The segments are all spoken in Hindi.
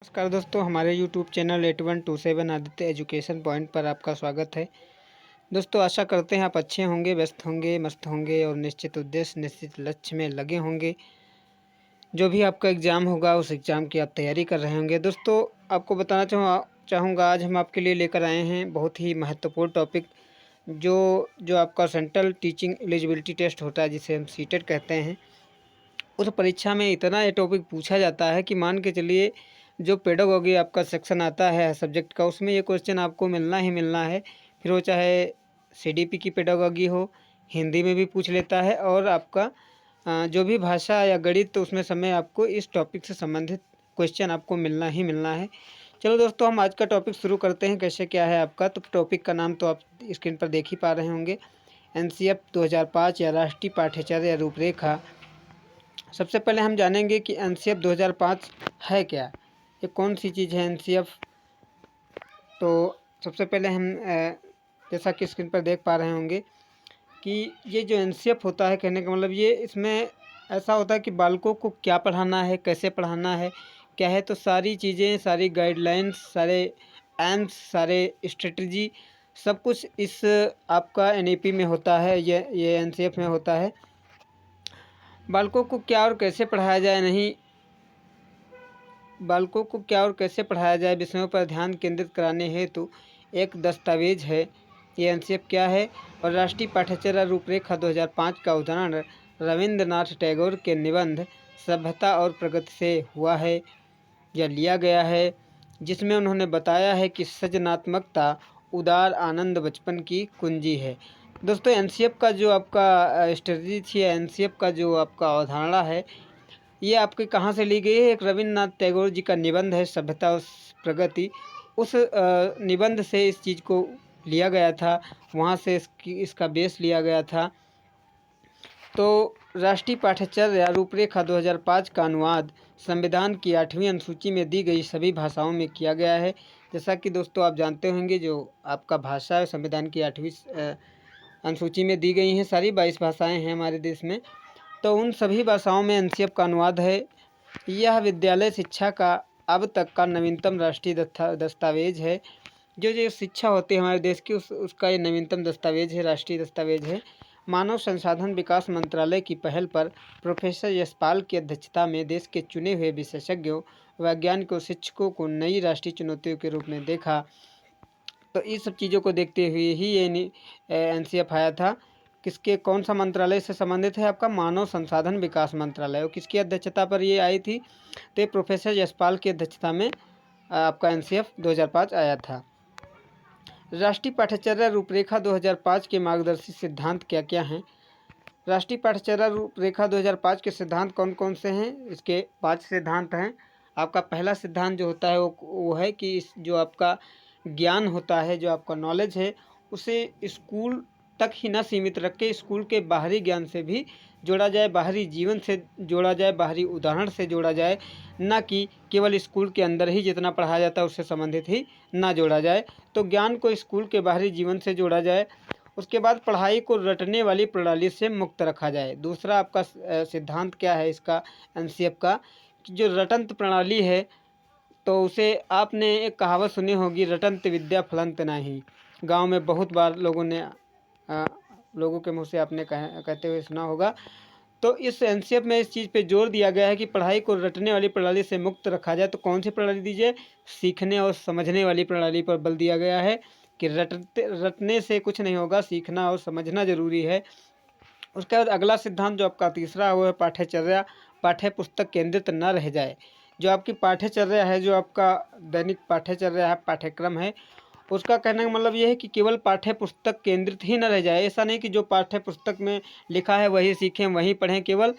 नमस्कार दोस्तों, हमारे YouTube channel 8127 Aditya education point पर आपका स्वागत है। दोस्तों, आशा करते हैं आप अच्छे होंगे, व्यस्त होंगे, मस्त होंगे और निश्चित उद्देश्य, निश्चित लक्ष्य में लगे होंगे। जो भी आपका एग्ज़ाम होगा उस एग्ज़ाम की आप तैयारी कर रहे होंगे। दोस्तों, आपको बताना चाहूँगा आज हम आपके लिए लेकर आए हैं बहुत ही महत्वपूर्ण टॉपिक जो आपका सेंट्रल टीचिंग एलिजिबिलिटी टेस्ट होता है, जिसे हम सीटेट कहते हैं। उस परीक्षा में इतना ये टॉपिक पूछा जाता है कि मान के चलिए जो पेडागोगी आपका सेक्शन आता है सब्जेक्ट का, उसमें ये क्वेश्चन आपको मिलना ही मिलना है। फिर वो चाहे सीडीपी की पेडागोगी हो, हिंदी में भी पूछ लेता है, और आपका जो भी भाषा या गणित, तो उसमें समय आपको इस टॉपिक से संबंधित क्वेश्चन आपको मिलना ही मिलना है। चलो दोस्तों, हम आज का टॉपिक शुरू करते हैं। कैसे क्या है आपका, तो टॉपिक का नाम तो आप स्क्रीन पर देख ही पा रहे होंगे, एनसीएफ 2005 या राष्ट्रीय पाठ्यचर्या रूपरेखा। सबसे पहले हम जानेंगे कि एनसीएफ 2005 है क्या, ये कौन सी चीज़ है एनसीएफ। तो सबसे पहले हम जैसा कि स्क्रीन पर देख पा रहे होंगे कि ये जो एनसीएफ होता है, कहने का मतलब ये इसमें ऐसा होता है कि बालकों को क्या पढ़ाना है, कैसे पढ़ाना है, क्या है, तो सारी चीज़ें, सारी गाइडलाइंस, सारे एम्स, सारे स्ट्रेटजी, सब कुछ इस आपका एनईपी में होता है, ये एनसीएफ में होता है। बालकों को क्या और कैसे पढ़ाया जाए बालकों को क्या और कैसे पढ़ाया जाए विषयों पर ध्यान केंद्रित कराने हेतु एक दस्तावेज है, ये एनसीएफ क्या है। और राष्ट्रीय पाठ्यचर्या रूपरेखा 2005 का उदाहरण रविंद्रनाथ टैगोर के निबंध सभ्यता और प्रगति से हुआ है या लिया गया है, जिसमें उन्होंने बताया है कि सृजनात्मकता उदार आनंद बचपन की कुंजी है। दोस्तों, एनसीएफ का जो आपका स्ट्रेटजी थी, एनसीएफ का जो आपका अवधारणा है, ये आपके कहाँ से ली गई है, एक रविन्द्रनाथ टैगोर जी का निबंध है सभ्यता और प्रगति। उस निबंध से इस चीज़ को लिया गया था, वहाँ से इसका बेस लिया गया था। तो राष्ट्रीय पाठ्यचर्या रूपरेखा 2005 का अनुवाद संविधान की 8वीं अनुसूची में दी गई सभी भाषाओं में किया गया है। जैसा कि दोस्तों आप जानते होंगे, जो आपका भाषा है संविधान की 8वीं अनुसूची में दी गई हैं, सारी 22 भाषाएं हैं हमारे देश में, तो उन सभी भाषाओं में एनसीएफ का अनुवाद है। यह विद्यालय शिक्षा का अब तक का नवीनतम राष्ट्रीय दस्तावेज है। जो शिक्षा होती है हमारे देश की, उसका ये नवीनतम दस्तावेज है, राष्ट्रीय दस्तावेज है। मानव संसाधन विकास मंत्रालय की पहल पर प्रोफेसर यशपाल की अध्यक्षता में देश के चुने हुए विशेषज्ञों, वैज्ञानिकों, शिक्षकों को नई राष्ट्रीय चुनौतियों के रूप में देखा। तो इस सब चीज़ों को देखते हुए ही ये एनसीएफ आया था। किसके, कौन सा मंत्रालय से संबंधित है, आपका मानव संसाधन विकास मंत्रालय। और किसकी अध्यक्षता पर ये आई थी, तो प्रोफेसर यशपाल की अध्यक्षता में आपका एनसीएफ 2005 आया था। राष्ट्रीय पाठ्यचर्या रूपरेखा 2005 के मार्गदर्शी सिद्धांत क्या क्या हैं। राष्ट्रीय पाठ्यचर्या रूपरेखा 2005 के सिद्धांत कौन कौन से हैं, इसके 5 सिद्धांत हैं। आपका पहला सिद्धांत जो होता है वो है कि जो आपका ज्ञान होता है, जो आपका नॉलेज है, उसे स्कूल तक ही न सीमित रख के स्कूल के बाहरी ज्ञान से भी जोड़ा जाए, बाहरी जीवन से जोड़ा जाए, बाहरी उदाहरण से जोड़ा जाए, ना कि केवल स्कूल के अंदर ही जितना पढ़ाया जाता है उससे संबंधित ही ना जोड़ा जाए। तो ज्ञान को स्कूल के बाहरी जीवन से जोड़ा जाए। उसके बाद पढ़ाई को रटने वाली प्रणाली से मुक्त रखा जाए। दूसरा आपका सिद्धांत क्या है इसका, एनसीएफ का, कि जो रटंत प्रणाली है, तो उसे आपने एक कहावत सुनी होगी, रटंत विद्या फलंत नाही। गांव में बहुत बार लोगों के मुँह से आपने कहते हुए सुना होगा। तो इस एनसीएफ में इस चीज़ पे जोर दिया गया है कि पढ़ाई को रटने वाली प्रणाली से मुक्त रखा जाए। तो कौन सी प्रणाली दीजिए, सीखने और समझने वाली प्रणाली पर बल दिया गया है कि रटने से कुछ नहीं होगा, सीखना और समझना जरूरी है। उसके बाद अगला सिद्धांत जो आपका तीसरा, वो है पाठ्यचर्या पाठ्य पुस्तक केंद्रित न रह जाए। जो आपकी पाठ्यचर्या है, जो आपका दैनिक पाठ्यचर्या है, पाठ्यक्रम है, उसका कहने का मतलब ये है कि केवल पाठ्य पुस्तक केंद्रित ही न रह जाए। ऐसा नहीं कि जो पाठ्य पुस्तक में लिखा है वही सीखें, वही पढ़ें। केवल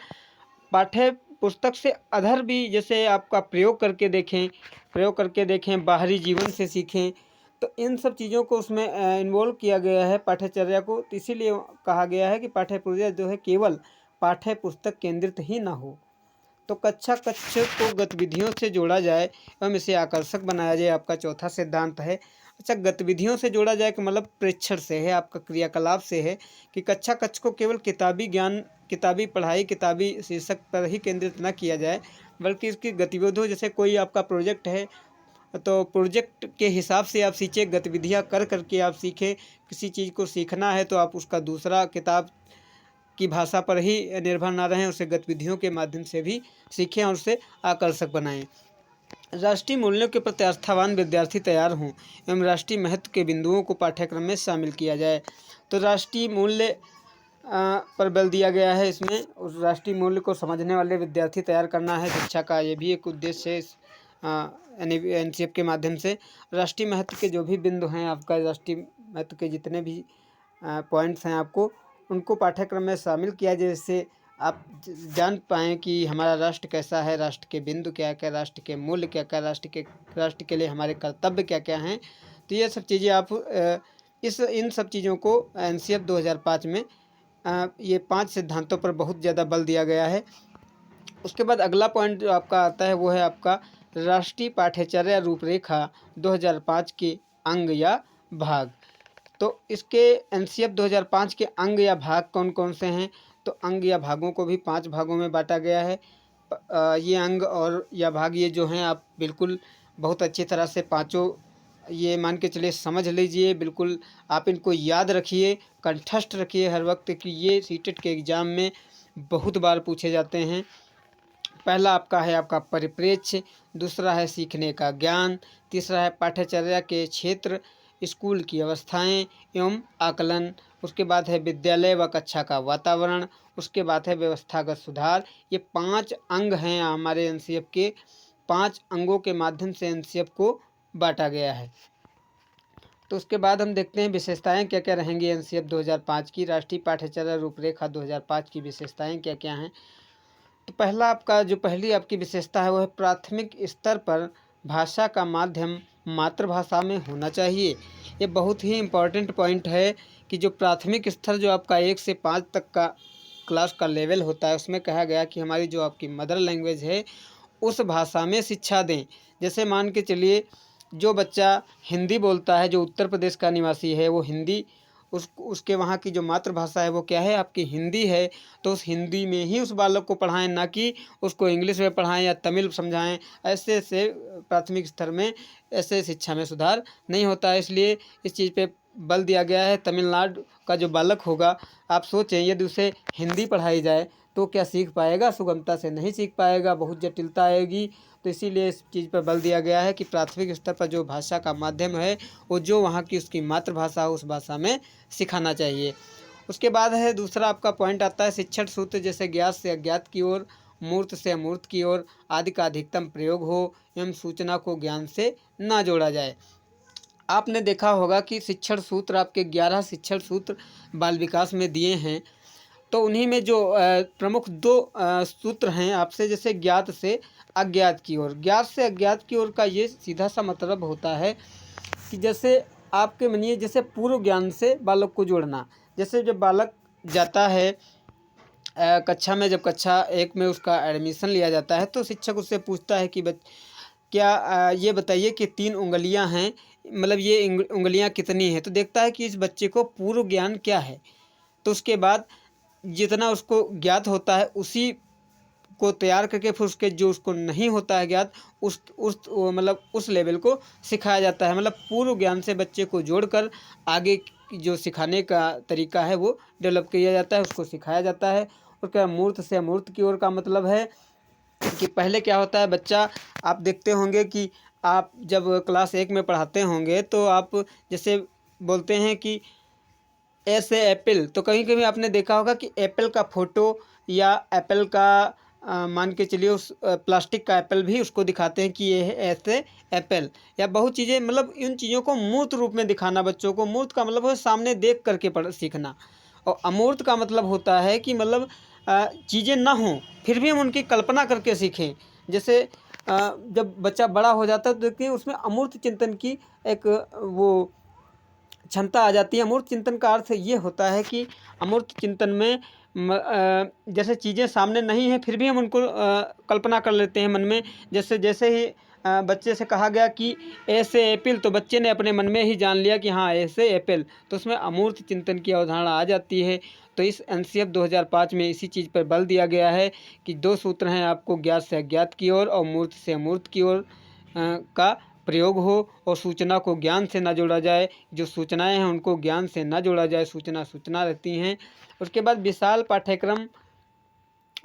पाठ्य पुस्तक से अधर भी, जैसे आपका प्रयोग करके देखें, बाहरी जीवन से सीखें। तो इन सब चीज़ों को उसमें इन्वॉल्व किया गया है पाठ्यचर्या को। तो इसीलिए कहा गया है कि पाठ्यचर्या जो है केवल पाठ्य पुस्तक केंद्रित ही ना हो। तो कक्षा कक्ष को गतिविधियों से जोड़ा जाए एवं इसे आकर्षक बनाया जाए, आपका चौथा सिद्धांत है। अच्छा, गतिविधियों से जोड़ा जाए कि मतलब प्रेक्षण से है, आपका क्रियाकलाप से है, कि कक्षा कक्ष को केवल किताबी ज्ञान, किताबी पढ़ाई, किताबी शीर्षक पर ही केंद्रित न किया जाए, बल्कि इसकी गतिविधियों, जैसे कोई आपका प्रोजेक्ट है तो प्रोजेक्ट के हिसाब से आप सीखें, गतिविधियाँ कर करके आप सीखें। किसी चीज़ को सीखना है तो आप उसका दूसरा किताब की भाषा पर ही निर्भर ना रहें, उसे गतिविधियों के माध्यम से भी सीखें और उसे आकर्षक बनाएं। राष्ट्रीय मूल्यों के प्रति आस्थावान विद्यार्थी तैयार हों एवं राष्ट्रीय महत्व के बिंदुओं को पाठ्यक्रम में शामिल किया जाए। तो राष्ट्रीय मूल्य पर बल दिया गया है इसमें। उस राष्ट्रीय मूल्य को समझने वाले विद्यार्थी तैयार करना है शिक्षा का, ये भी एक उद्देश्य है एनसीएफ के माध्यम से। राष्ट्रीय महत्व के जो भी बिंदु हैं, आपका राष्ट्रीय महत्व के जितने भी पॉइंट्स हैं, आपको उनको पाठ्यक्रम में शामिल किया जाए, जिससे आप जान पाएँ कि हमारा राष्ट्र कैसा है, राष्ट्र के बिंदु क्या क्या, राष्ट्र के मूल्य क्या क्या, राष्ट्र के लिए हमारे कर्तव्य क्या क्या हैं। तो ये सब चीज़ें आप इन सब चीज़ों को एनसीएफ 2005 में ये 5 सिद्धांतों पर बहुत ज़्यादा बल दिया गया है। उसके बाद अगला पॉइंट जो आपका आता है वो है आपका राष्ट्रीय पाठ्यचर्या रूपरेखा 2005 के अंग या भाग। तो इसके एनसीएफ 2005 के अंग या भाग कौन कौन से हैं? तो अंग या भागों को भी 5 भागों में बांटा गया है। ये अंग और या भाग ये जो हैं, आप बिल्कुल बहुत अच्छी तरह से पाँचों ये मान के चलिए समझ लीजिए, बिल्कुल आप इनको याद रखिए, कंठस्थ रखिए हर वक्त, कि ये सीटेट के एग्ज़ाम में बहुत बार पूछे जाते हैं। पहला आपका है आपका परिप्रेक्ष्य, दूसरा है सीखने का ज्ञान, तीसरा है पाठ्यचर्या के क्षेत्र, स्कूल की अवस्थाएं एवं आकलन, उसके बाद है विद्यालय व कक्षा का वातावरण, उसके बाद है व्यवस्थागत सुधार। ये 5 अंग हैं हमारे एनसीएफ के। 5 अंगों के माध्यम से एनसीएफ को बांटा गया है। तो उसके बाद हम देखते हैं विशेषताएं क्या क्या रहेंगी एनसीएफ 2005 की। राष्ट्रीय पाठ्यचर्या रूपरेखा 2005 की विशेषताएं क्या क्या हैं? तो पहली आपकी विशेषता है वो है प्राथमिक स्तर पर भाषा का माध्यम मातृभाषा में होना चाहिए। ये बहुत ही इम्पॉर्टेंट पॉइंट है कि जो प्राथमिक स्तर जो आपका 1 से 5 तक का क्लास का लेवल होता है, उसमें कहा गया कि हमारी जो आपकी मदर लैंग्वेज है उस भाषा में शिक्षा दें। जैसे मान के चलिए, जो बच्चा हिंदी बोलता है, जो उत्तर प्रदेश का निवासी है, वो हिंदी उसके वहाँ की जो मातृभाषा है वो क्या है? आपकी हिंदी है। तो उस हिंदी में ही उस बालक को पढ़ाएं, ना कि उसको इंग्लिश में पढ़ाएं या तमिल समझाएं। ऐसे से प्राथमिक स्तर में ऐसे शिक्षा में सुधार नहीं होता है। इसलिए इस चीज़ पे बल दिया गया है। तमिलनाडु का जो बालक होगा, आप सोचें यदि उसे हिंदी पढ़ाई जाए तो क्या सीख पाएगा? सुगमता से नहीं सीख पाएगा, बहुत जटिलता आएगी। तो इसीलिए इस चीज़ पर बल दिया गया है कि प्राथमिक स्तर पर जो भाषा का माध्यम है वो जो वहाँ की उसकी मातृभाषा हो उस भाषा में सिखाना चाहिए। उसके बाद है दूसरा आपका पॉइंट आता है शिक्षण सूत्र, जैसे ज्ञात से अज्ञात की ओर, मूर्त से अमूर्त की ओर आदि का अधिकतम प्रयोग हो एवं सूचना को ज्ञान से ना जोड़ा जाए। आपने देखा होगा कि शिक्षण सूत्र आपके 11 शिक्षण सूत्र बाल विकास में दिए हैं। तो उन्हीं में जो प्रमुख 2 सूत्र हैं आपसे, जैसे ज्ञात से अज्ञात की ओर। ज्ञात से अज्ञात की ओर का ये सीधा सा मतलब होता है कि जैसे आपके मानिए, जैसे पूर्व ज्ञान से बालक को जोड़ना। जैसे जब बालक जाता है कक्षा में, जब कक्षा 1 में उसका एडमिशन लिया जाता है तो शिक्षक उससे पूछता है कि क्या ये बताइए कि 3 उंगलियां हैं, मतलब ये उंगलियां कितनी हैं? तो देखता है कि इस बच्चे को पूर्व ज्ञान क्या है। तो उसके बाद जितना उसको ज्ञात होता है उसी को तैयार करके फिर उसके जो उसको नहीं होता है ज्ञात, मतलब उस लेवल को सिखाया जाता है। मतलब पूर्व ज्ञान से बच्चे को जोड़कर आगे जो सिखाने का तरीका है वो डेवलप किया जाता है, उसको सिखाया जाता है। और क्या मूर्त से अमूर्त की ओर का मतलब है कि पहले क्या होता है, बच्चा आप देखते होंगे कि आप जब क्लास 1 में पढ़ाते होंगे तो आप जैसे बोलते हैं कि ऐसे एप्पल, तो कहीं कहीं आपने देखा होगा कि एप्पल का फोटो या एप्पल का मान के चलिए उस प्लास्टिक का एप्पल भी उसको दिखाते हैं कि ये है ऐसे एप्पल, या बहुत चीज़ें, मतलब इन चीज़ों को मूर्त रूप में दिखाना बच्चों को। मूर्त का मतलब है सामने देख करके पढ़ सीखना, और अमूर्त का मतलब होता है कि मतलब चीज़ें ना हों फिर भी हम उनकी कल्पना करके सीखें। जैसे जब बच्चा बड़ा हो जाता है तो देखते हैं उसमें अमूर्त चिंतन की एक वो क्षमता आ जाती है। अमूर्त चिंतन का अर्थ ये होता है कि अमूर्त चिंतन में जैसे चीज़ें सामने नहीं हैं फिर भी हम उनको कल्पना कर लेते हैं मन में। जैसे जैसे ही बच्चे से कहा गया कि ए से एप्पल, तो बच्चे ने अपने मन में ही जान लिया कि हाँ ए से एप्पल, तो उसमें अमूर्त चिंतन की अवधारणा आ जाती है। तो इस एनसीएफ 2005 में इसी चीज़ पर बल दिया गया है कि 2 सूत्र हैं आपको, ज्ञात से अज्ञात की ओर और मूर्त से अमूर्त की ओर का प्रयोग हो, और सूचना को ज्ञान से ना जोड़ा जाए, जो सूचनाएं हैं उनको ज्ञान से ना जोड़ा जाए, सूचना रहती हैं। उसके बाद विशाल पाठ्यक्रम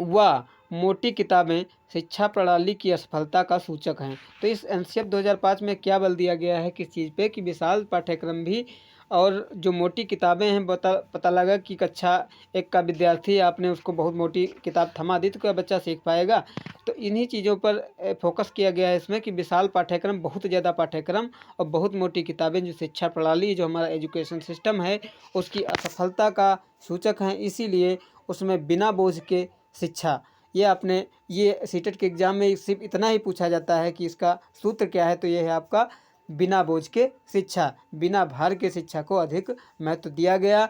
व मोटी किताबें शिक्षा प्रणाली की असफलता का सूचक हैं। तो इस एनसीएफ 2005 में क्या बल दिया गया है किस चीज़ पे, कि विशाल पाठ्यक्रम भी और जो मोटी किताबें हैं, पता लगा कि कक्षा 1 का विद्यार्थी, आपने उसको बहुत मोटी किताब थमा दी तो क्या बच्चा सीख पाएगा। तो इन्हीं चीज़ों पर फोकस किया गया है इसमें कि विशाल पाठ्यक्रम, बहुत ज़्यादा पाठ्यक्रम और बहुत मोटी किताबें जो शिक्षा प्रणाली, जो हमारा एजुकेशन सिस्टम है, उसकी असफलता का सूचक हैं। इसीलिए उसमें बिना बोझ के शिक्षा, ये सीटेट के एग्ज़ाम में सिर्फ इतना ही पूछा जाता है कि इसका सूत्र क्या है, तो ये है आपका बिना बोझ के शिक्षा, बिना भार के शिक्षा को अधिक महत्व दिया गया।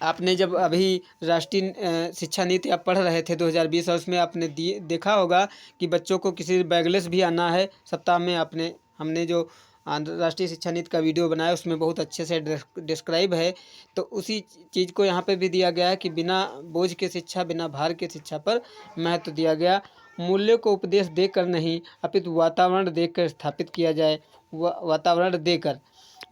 आपने जब अभी राष्ट्रीय शिक्षा नीति आप पढ़ रहे थे 2020, और उसमें आपने देखा होगा कि बच्चों को किसी बैगलेस भी आना है सप्ताह में, हमने जो राष्ट्रीय शिक्षा नीति का वीडियो बनाया उसमें बहुत अच्छे से डिस्क्राइब है। तो उसी चीज़ को यहाँ पे भी दिया गया है कि बिना बोझ के शिक्षा, बिना भार के शिक्षा पर महत्व दिया गया। मूल्यों को उपदेश देकर नहीं अपितु वातावरण देकर स्थापित किया जाए। वातावरण देकर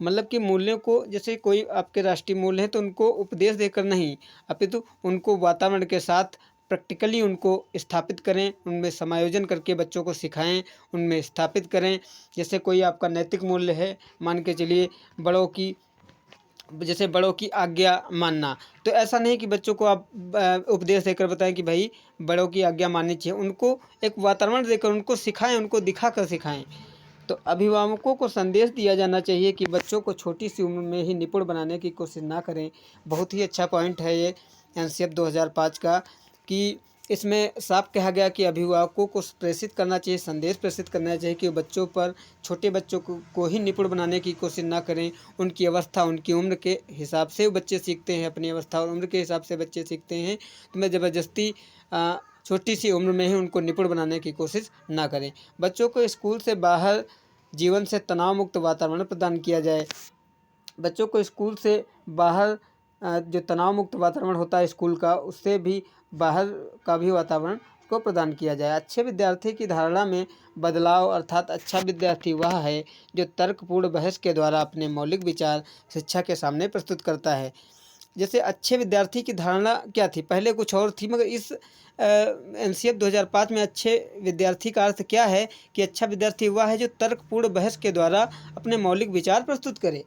मतलब कि मूल्यों को, जैसे कोई आपके राष्ट्रीय मूल्य हैं तो उनको उपदेश देकर नहीं अपितु उनको वातावरण के साथ प्रैक्टिकली उनको स्थापित करें, उनमें समायोजन करके बच्चों को सिखाएं, उनमें स्थापित करें। जैसे कोई आपका नैतिक मूल्य है, मान के चलिए बड़ों की आज्ञा मानना, तो ऐसा नहीं कि बच्चों को आप उपदेश देकर बताएं कि भाई बड़ों की आज्ञा माननी चाहिए, उनको एक वातावरण देकर उनको सिखाएं, उनको दिखाकर सिखाएं। तो अभिभावकों को संदेश दिया जाना चाहिए कि बच्चों को छोटी सी उम्र में ही निपुण बनाने की कोशिश ना करें। बहुत ही अच्छा पॉइंट है ये एनसीएफ 2005 का, कि इसमें साफ कहा गया कि अभिभावकों को प्रेषित करना चाहिए, संदेश प्रेषित करना चाहिए कि बच्चों पर, छोटे बच्चों को ही निपुण बनाने की कोशिश ना करें। उनकी अवस्था, उनकी उम्र के हिसाब से बच्चे सीखते हैं, अपनी अवस्था और उम्र के हिसाब से बच्चे सीखते हैं। तो मैं ज़बरदस्ती छोटी सी उम्र में ही उनको निपुण बनाने की कोशिश ना करें। बच्चों को स्कूल से बाहर जीवन से तनाव मुक्त वातावरण प्रदान किया जाए। बच्चों को स्कूल से बाहर जो तनाव मुक्त वातावरण होता है स्कूल का, उससे भी बाहर का भी वातावरण को प्रदान किया जाए। अच्छे विद्यार्थी की धारणा में बदलाव, अर्थात अच्छा विद्यार्थी वह है जो तर्कपूर्ण बहस के द्वारा अपने मौलिक विचार शिक्षा के सामने प्रस्तुत करता है। जैसे अच्छे विद्यार्थी की धारणा क्या थी, पहले कुछ और थी, मगर इस एनसीएफ 2005 में अच्छे विद्यार्थी का अर्थ क्या है कि अच्छा विद्यार्थी वह है जो तर्कपूर्ण बहस के द्वारा अपने मौलिक विचार प्रस्तुत करे।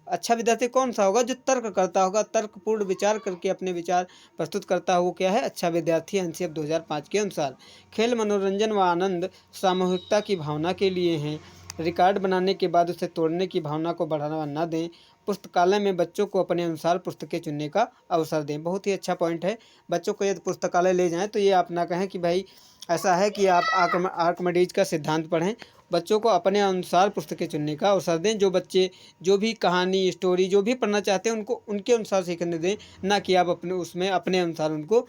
अच्छा विद्यार्थी कौन सा होगा, जो तर्क करता होगा, तर्कपूर्ण विचार करके अपने विचार प्रस्तुत करता हो, वो क्या है, अच्छा विद्यार्थी। एनसीएफ 2005 के अनुसार खेल, मनोरंजन व आनंद सामूहिकता की भावना के लिए हैं। रिकॉर्ड बनाने के बाद उसे तोड़ने की भावना को बढ़ावा न दें। पुस्तकालय में बच्चों को अपने अनुसार पुस्तकें चुनने का अवसर दें। बहुत ही अच्छा पॉइंट है। बच्चों को यदि पुस्तकालय ले जाएं तो ये आप ना कहें कि भाई ऐसा है कि आप आर्किमिडीज का सिद्धांत पढ़ें। बच्चों को अपने अनुसार पुस्तकें चुनने का अवसर दें। जो बच्चे जो भी कहानी, स्टोरी जो भी पढ़ना चाहते हैं उनको उनके अनुसार सीखने दें, ना कि आप अपने अनुसार उनको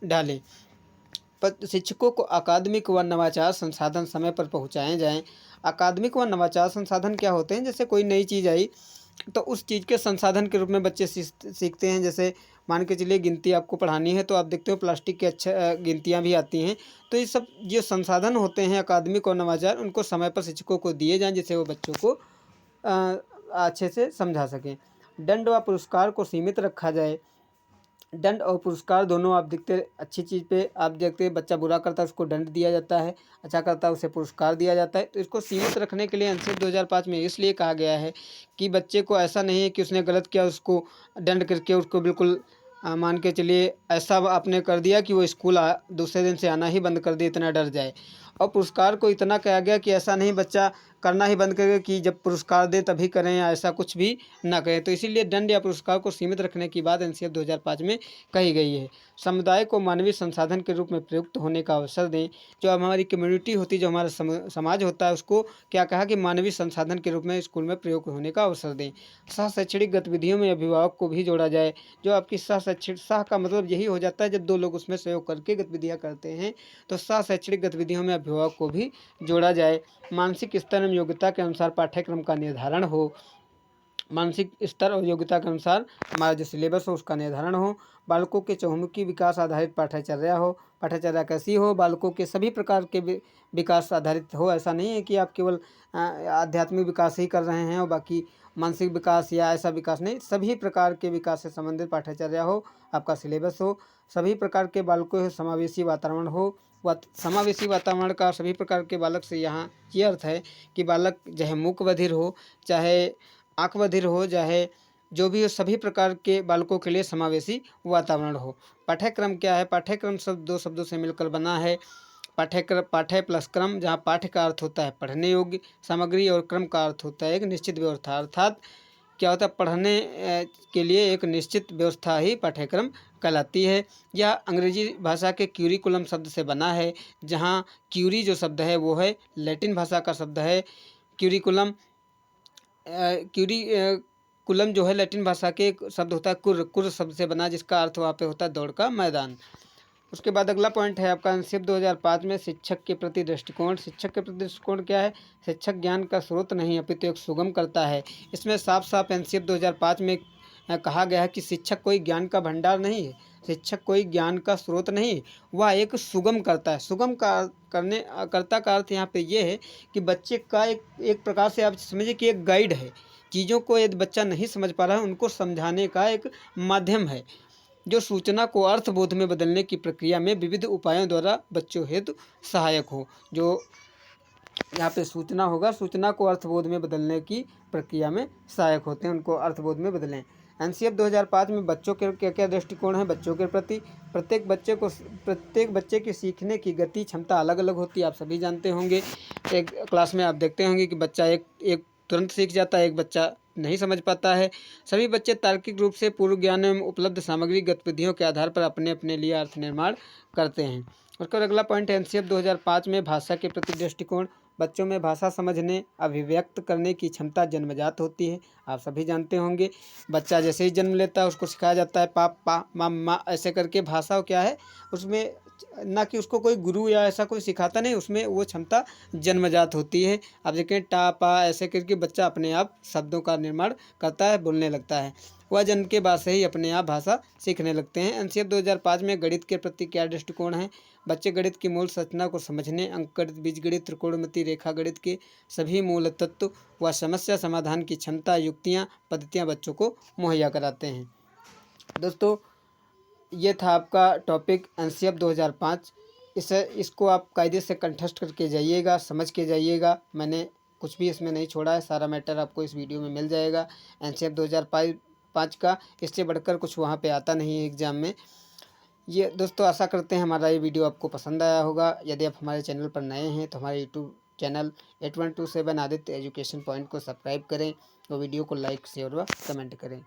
डालें। शिक्षकों को अकादमिक व नवाचार संसाधन समय पर पहुँचाए जाएँ। अकादमिक व नवाचार संसाधन क्या होते हैं, जैसे कोई नई चीज़ आई तो उस चीज़ के संसाधन के रूप में बच्चे सीखते हैं। जैसे मान के चलिए गिनती आपको पढ़ानी है तो आप देखते हो प्लास्टिक के अच्छा गिनतियाँ भी आती हैं। तो ये सब जो संसाधन होते हैं अकादमिक और नवाचार, उनको समय पर शिक्षकों को दिए जाएँ जिससे वो बच्चों को अच्छे से समझा सकें। दंड व पुरस्कार को सीमित रखा जाए। दंड और पुरस्कार दोनों आप देखते, अच्छी चीज़ पे आप देखते हैं, बच्चा बुरा करता है उसको दंड दिया जाता है, अच्छा करता है उसे पुरस्कार दिया जाता है। तो इसको सीमित रखने के लिए एनसीएफ 2005 में इसलिए कहा गया है कि बच्चे को ऐसा नहीं है कि उसने गलत किया उसको दंड करके उसको बिल्कुल मान के चलिए ऐसा आपने कर दिया कि वो स्कूल दूसरे दिन से आना ही बंद कर दे, इतना डर जाए। और पुरस्कार को इतना कहा गया कि ऐसा नहीं बच्चा करना ही बंद करें कि जब पुरस्कार दें तभी करें या ऐसा कुछ भी ना करें। तो इसीलिए दंड या पुरस्कार को सीमित रखने की बात एनसीएफ 2005 में कही गई है। समुदाय को मानवीय संसाधन के रूप में प्रयुक्त होने का अवसर दें। जो हमारी कम्युनिटी होती है, जो हमारा समाज होता है, उसको क्या कहा कि मानवीय संसाधन के रूप में स्कूल में प्रयोग होने का अवसर दें। सह शैक्षणिक गतिविधियों में अभिभावक को भी जोड़ा जाए। जो आपकी सह शैक्षणिक, सह का मतलब यही हो जाता है जब दो लोग उसमें सहयोग करके गतिविधियाँ करते हैं, तो सह शैक्षणिक गतिविधियों में अभिभावक को भी जोड़ा जाए। मानसिक स्तर एवं योग्यता के अनुसार पाठ्यक्रम का निर्धारण हो। मानसिक स्तर और योग्यता के अनुसार हमारा जो सिलेबस हो उसका निर्धारण हो। बालकों के चहुमुखी विकास आधारित पाठ्यचर्या हो। पाठ्यचर्या कैसी हो? बालकों के सभी प्रकार के विकास आधारित हो। ऐसा नहीं है कि आप केवल आध्यात्मिक विकास ही कर रहे हैं और बाकी मानसिक विकास या ऐसा विकास नहीं, सभी प्रकार के विकास से संबंधित पाठ्यचर्या हो, आपका सिलेबस हो। सभी प्रकार के बालकों से समावेशी वातावरण हो। समावेशी वातावरण का सभी प्रकार के बालक से यहाँ ये अर्थ है कि बालक चाहे मूक बधिर हो, चाहे आँख बधिर हो, चाहे जो भी हो, सभी प्रकार के बालकों के लिए समावेशी वातावरण हो। पाठ्यक्रम क्या है? पाठ्यक्रम शब्द दो शब्दों से मिलकर बना है। पाठ्यक्रम, पाठ्य प्लस क्रम, जहाँ पाठ्य का अर्थ होता है पढ़ने योग्य सामग्री और क्रम का अर्थ होता है एक निश्चित व्यवस्था। अर्थात क्या होता है, पढ़ने के लिए एक निश्चित व्यवस्था ही पाठ्यक्रम कहलाती है। यह अंग्रेजी भाषा के क्यूरिकुलम शब्द से बना है, जहाँ क्यूरी जो शब्द है वो है लैटिन भाषा का शब्द है। क्यूरिकुलम कुलम जो है लैटिन भाषा के एक शब्द होता है कुर शब्द से बना, जिसका अर्थ वहाँ पे होता है दौड़ का मैदान। उसके बाद अगला पॉइंट है आपका एनसीएफ 2005 में शिक्षक के प्रति दृष्टिकोण। शिक्षक के प्रति दृष्टिकोण क्या है? शिक्षक ज्ञान का स्रोत नहीं अपितु एक सुगम करता है। इसमें साफ साफ एनसीएफ 2005 में कहा गया है कि शिक्षक कोई ज्ञान का भंडार नहीं है, शिक्षक कोई ज्ञान का स्रोत नहीं, वह एक सुगम करता है। सुगम का करने कर्ता का अर्थ यहाँ पे ये है कि बच्चे का एक प्रकार से आप समझिए कि एक गाइड है। चीज़ों को यदि बच्चा नहीं समझ पा रहा है, उनको समझाने का एक माध्यम है, जो सूचना को अर्थबोध में बदलने की प्रक्रिया में विविध उपायों द्वारा बच्चों हेतु सहायक हो। जो यहाँ पे सूचना होगा, सूचना को अर्थबोध में बदलने की प्रक्रिया में सहायक होते हैं, उनको अर्थबोध में बदलें। एनसीएफ 2005 में बच्चों के क्या क्या दृष्टिकोण है? बच्चों के प्रति प्रत्येक बच्चे की सीखने की गति क्षमता अलग अलग होती है, आप सभी जानते होंगे। एक क्लास में आप देखते होंगे कि बच्चा एक तुरंत सीख जाता है, एक बच्चा नहीं समझ पाता है। सभी बच्चे तार्किक रूप से पूर्व ज्ञान एवं उपलब्ध सामग्री गतिविधियों के आधार पर अपने अपने लिए अर्थ निर्माण करते हैं। उसका अगला पॉइंट है एनसीएफ 2005 में भाषा के प्रति दृष्टिकोण। बच्चों में भाषा समझने, अभिव्यक्त करने की क्षमता जन्मजात होती है, आप सभी जानते होंगे। बच्चा जैसे ही जन्म लेता है उसको सिखाया जाता है पापा मम्मा ऐसे करके। भाषा क्या है? उसमें ना कि उसको कोई गुरु या ऐसा कोई सिखाता नहीं, उसमें वो क्षमता जन्मजात होती है। आप देखें टा पा ऐसे करके बच्चा अपने आप शब्दों का निर्माण करता है, बोलने लगता है। वह जन्म के बाद से ही अपने आप भाषा सीखने लगते हैं। एनसीएफ 2005 में गणित के प्रति क्या दृष्टिकोण है? बच्चे गणित की मूल संरचना को समझने, अंकगणित, बीजगणित, त्रिकोणमिति, रेखा गणित के सभी मूल तत्व व समस्या समाधान की क्षमता, युक्तियाँ, पद्धतियाँ बच्चों को मुहैया कराते हैं। दोस्तों, ये था आपका टॉपिक एनसीएफ 2005। इसको आप कायदे से कंठस्थ करके जाइएगा, समझ के जाइएगा। मैंने कुछ भी इसमें नहीं छोड़ा है, सारा मैटर आपको इस वीडियो में मिल जाएगा एनसीएफ 2005 का। इससे बढ़कर कुछ वहाँ पे आता नहीं है एग्ज़ाम में। ये दोस्तों आशा करते हैं हमारा ये वीडियो आपको पसंद आया होगा। यदि आप हमारे चैनल पर नए हैं तो हमारे YouTube channel 8127 Aditya education point को सब्सक्राइब करें और वीडियो को लाइक शेयर व कमेंट करें।